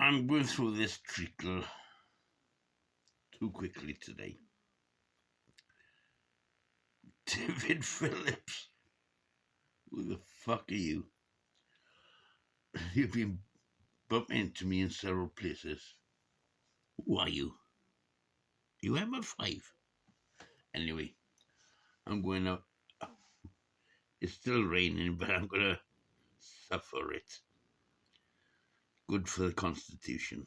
I'm going through this treacle too quickly today. David Phillips, who the fuck are you? You've been bumping into me in several places. Who are you? You MF5. Anyway, I'm going out. It's still raining, but I'm going to suffer it. Good for the constitution.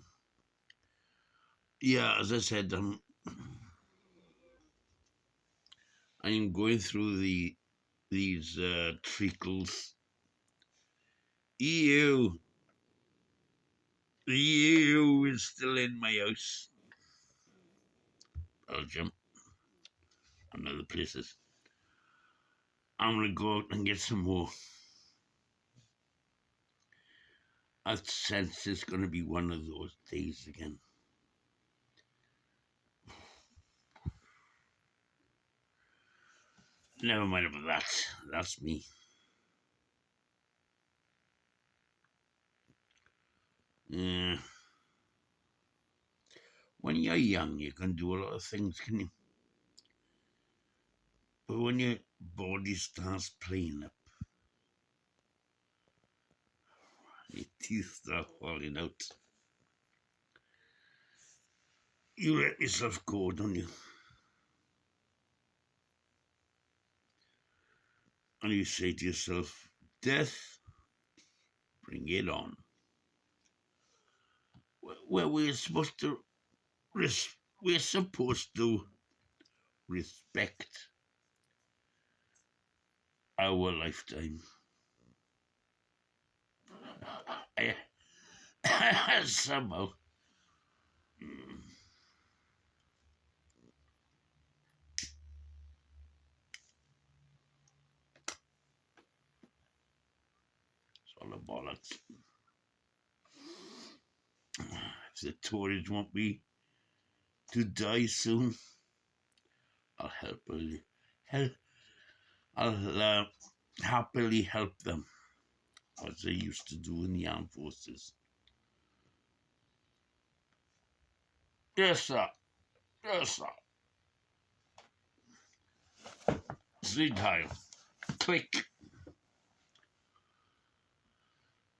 Yeah, as I said, I'm going through these treacles. EU is still in my house. Belgium and other places. I'm gonna go out and get some more. I sense it's gonna be one of those days again. Never mind about that. That's me. Yeah. When you're young, you can do a lot of things, can you? But when your body starts playing up, your teeth start falling out, you let yourself go, don't you? And you say to yourself, death, bring it on. Well, we're supposed to respect our lifetime. Somehow. It's all the bollocks. If the Tories want me to die soon, I'll I'll happily help them, as I used to do in the armed forces. Yes, sir. Yes, sir. Sleep time. Click.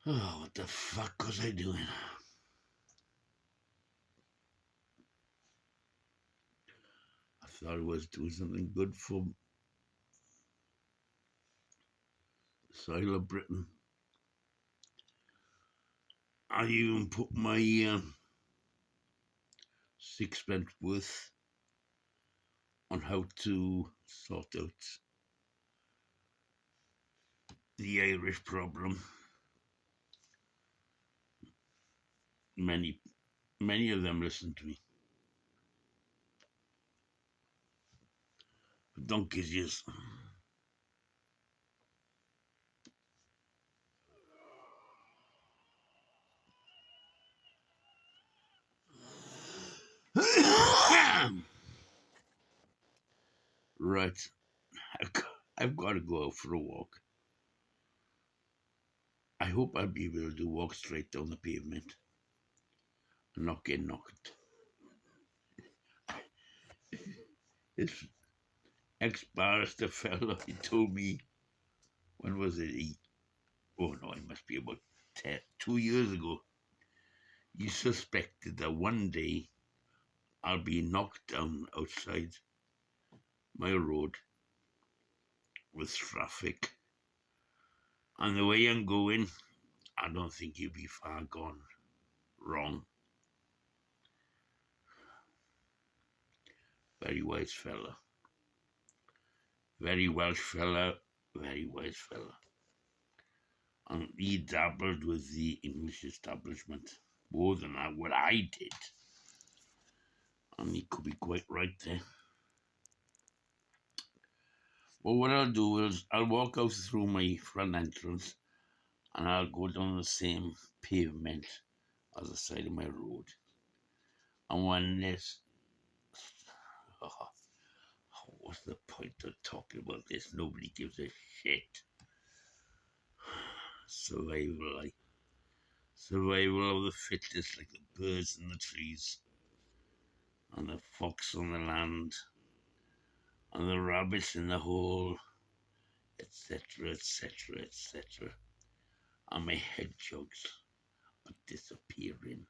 Oh, what the fuck was I doing? I thought I was doing something good for the soil of Britain. I even put my sixpence worth on how to sort out the Irish problem. Many of them listen to me. But donkeys, yes. Right. I've got to go out for a walk. I hope I'll be able to walk straight down the pavement and not get knocked. This ex-barrister fellow, he told me, when was it? Oh no, it must be about 2 years ago. He suspected that one day I'll be knocked down outside my road with traffic. And the way I'm going, I don't think he'll be far gone wrong. Very wise fella. Very Welsh fella, very wise fella. And he dabbled with the English establishment more than what I did. And he could be quite right there. Well, what I'll do is I'll walk out through my front entrance and I'll go down the same pavement as the side of my road. And when this... Oh, what's the point of talking about this? Nobody gives a shit. Survival, like. Survival of the fittest, like the birds in the trees, and the fox on the land, and the rabbits in the hole, etc., etc., etc. And my hedgehogs are disappearing.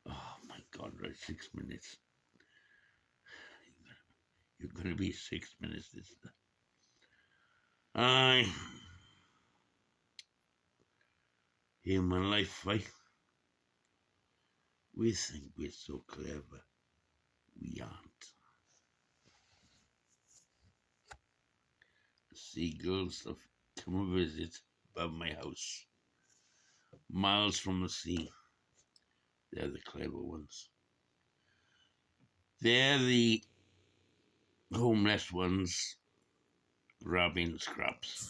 Oh my God, right, 6 minutes. You're going to be 6 minutes this time. Aye. Human life, right? We think we're so clever. We aren't. The seagulls have come and visit above my house, miles from the sea. They're the clever ones. They're the homeless ones grabbing scraps.